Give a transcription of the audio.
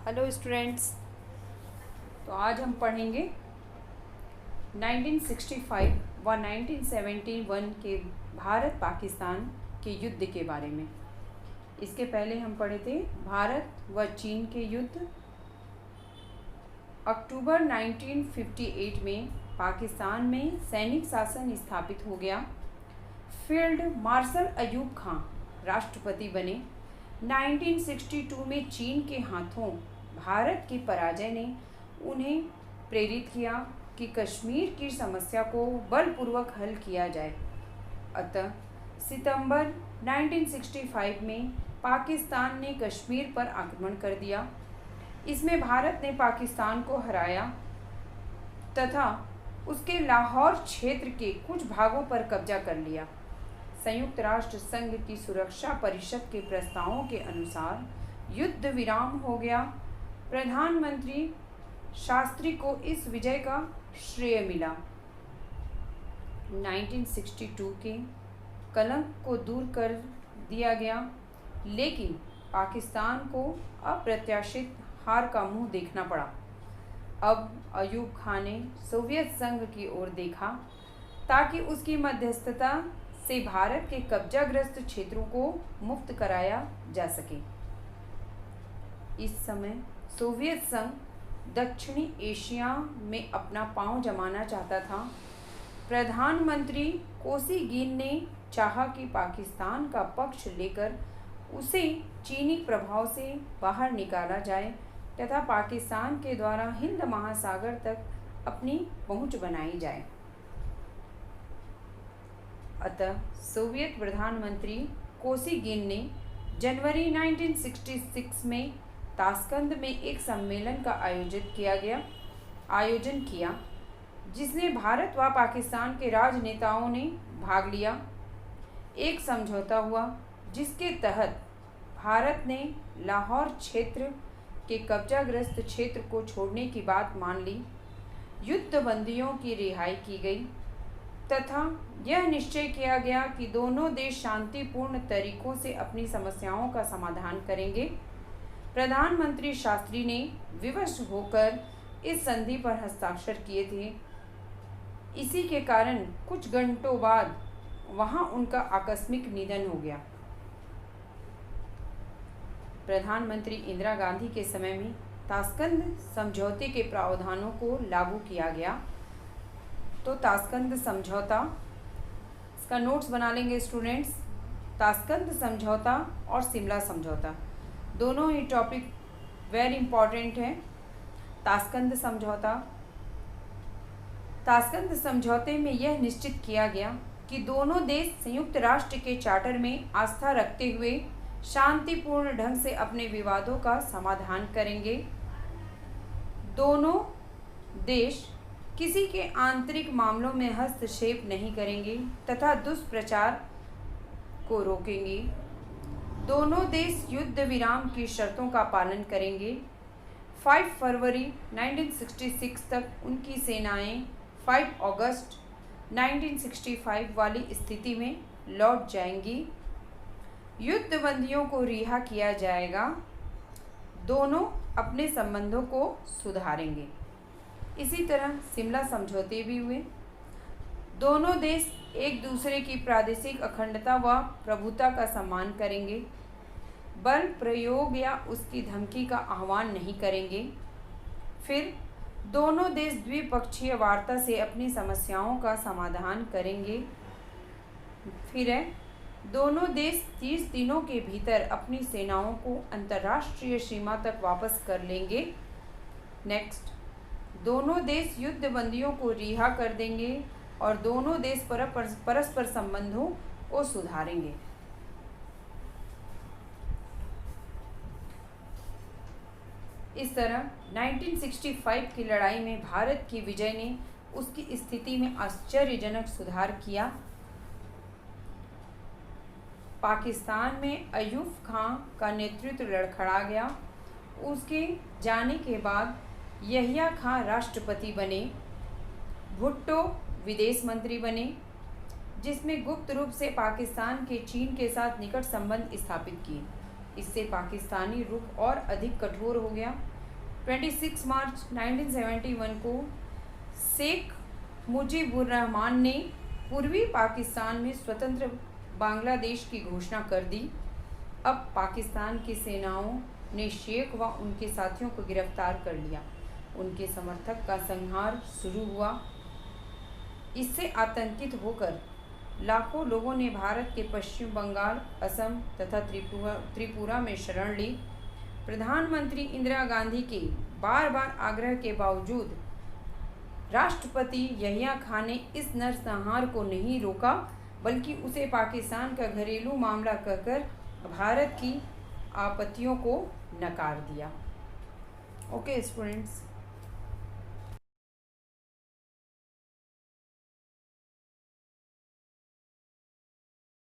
Hello students. तो आज हम पढ़ेंगे 1965 व 1971 के भारत पाकिस्तान के युद्ध के बारे में। इसके पहले हम पढ़े थे भारत व चीन के युद्ध। अक्टूबर 1958 में पाकिस्तान में सैनिक शासन स्थापित हो गया। फील्ड मार्शल अयूब खां राष्ट्रपति बने। 1962 में चीन के हाथों भारत की पराजय ने उन्हें प्रेरित किया कि कश्मीर की समस्या को बलपूर्वक हल किया जाए। अतः सितंबर 1965 में पाकिस्तान ने कश्मीर पर आक्रमण कर दिया। इसमें भारत ने पाकिस्तान को हराया तथा उसके लाहौर क्षेत्र के कुछ भागों पर कब्जा कर लिया। संयुक्त राष्ट्र संघ की सुरक्षा परिषद के प्रस्तावों के अनुसार युद्ध विराम हो गया। प्रधानमंत्री शास्त्री को इस विजय का श्रेय मिला। 1962 के कलंक को दूर कर दिया गया, लेकिन पाकिस्तान को अप्रत्याशित हार का मुंह देखना पड़ा। अब अयूब खान ने सोवियत संघ की ओर देखा ताकि उसकी मध्यस्थता से भारत के कब्जाग्रस्त क्षेत्रों को मुक्त कराया जा सके। इस समय सोवियत संघ दक्षिणी एशिया में अपना पांव जमाना चाहता था। प्रधानमंत्री कोसिगिन ने चाहा कि पाकिस्तान का पक्ष लेकर उसे चीनी प्रभाव से बाहर निकाला जाए तथा पाकिस्तान के द्वारा हिंद महासागर तक अपनी पहुंच बनाई जाए। अतः सोवियत प्रधानमंत्री कोसिगिन ने जनवरी 1966 में ताशकंद में एक सम्मेलन का आयोजन किया जिसमें भारत व पाकिस्तान के राजनेताओं ने भाग लिया। एक समझौता हुआ जिसके तहत भारत ने लाहौर क्षेत्र के कब्जाग्रस्त क्षेत्र को छोड़ने की बात मान ली। युद्धबंदियों की रिहाई की गई तथा यह निश्चय किया गया कि दोनों देश शांतिपूर्ण तरीकों से अपनी समस्याओं का समाधान करेंगे। प्रधानमंत्री शास्त्री ने विवश होकर इस संधि पर हस्ताक्षर किए थे। इसी के कारण कुछ घंटों बाद वहां उनका आकस्मिक निधन हो गया। प्रधानमंत्री इंदिरा गांधी के समय में ताशकंद समझौते के प्रावधानों को लागू किया गया। तो ताशकंद समझौता, इसका नोट्स बना लेंगे स्टूडेंट्स। ताशकंद समझौता और शिमला समझौता दोनों ही टॉपिक वेरी इंपॉर्टेंट हैं। ताशकंद समझौते में यह निश्चित किया गया कि दोनों देश संयुक्त राष्ट्र के चार्टर में आस्था रखते हुए शांतिपूर्ण ढंग से अपने विवादों का समाधान करेंगे। दोनों देश किसी के आंतरिक मामलों में हस्तक्षेप नहीं करेंगे तथा दुष्प्रचार को रोकेंगे। दोनों देश युद्ध विराम की शर्तों का पालन करेंगे। 5 फरवरी 1966 तक उनकी सेनाएं 5 अगस्त 1965 वाली स्थिति में लौट जाएंगी। युद्धबंदियों को रिहा किया जाएगा। दोनों अपने संबंधों को सुधारेंगे। इसी तरह शिमला समझौते भी हुए। दोनों देश एक दूसरे की प्रादेशिक अखंडता व प्रभुता का सम्मान करेंगे। बल प्रयोग या उसकी धमकी का आह्वान नहीं करेंगे। फिर दोनों देश द्विपक्षीय वार्ता से अपनी समस्याओं का समाधान करेंगे। फिर दोनों देश 30 दिनों के भीतर अपनी सेनाओं को अंतर्राष्ट्रीय सीमा तक वापस कर लेंगे। नेक्स्ट, दोनों देश युद्धबंदियों को रिहा कर देंगे और दोनों देश परस्पर संबंधों को सुधारेंगे। इस तरह 1965 की लड़ाई में भारत की विजय ने उसकी स्थिति में आश्चर्यजनक सुधार किया। पाकिस्तान में अयूब खां का नेतृत्व लड़खड़ा गया। उसके जाने के बाद यहिया खां राष्ट्रपति बने। भुट्टो विदेश मंत्री बने, जिसमें गुप्त रूप से पाकिस्तान के चीन के साथ निकट संबंध स्थापित किए। इससे पाकिस्तानी रुख और अधिक कठोर हो गया। 26 मार्च 1971 को शेख मुजीबुर रहमान ने पूर्वी पाकिस्तान में स्वतंत्र बांग्लादेश की घोषणा कर दी। अब पाकिस्तान की सेनाओं ने शेख व उनके साथियों को गिरफ्तार कर लिया। उनके समर्थक का संहार शुरू हुआ। इससे आतंकित होकर लाखों लोगों ने भारत के पश्चिम बंगाल, असम तथा त्रिपुरा में शरण ली। प्रधानमंत्री इंदिरा गांधी के बार बार आग्रह के बावजूद राष्ट्रपति यहिया खान ने इस नरसंहार को नहीं रोका, बल्कि उसे पाकिस्तान का घरेलू मामला कहकर भारत की आपत्तियों को नकार दिया। Okay students.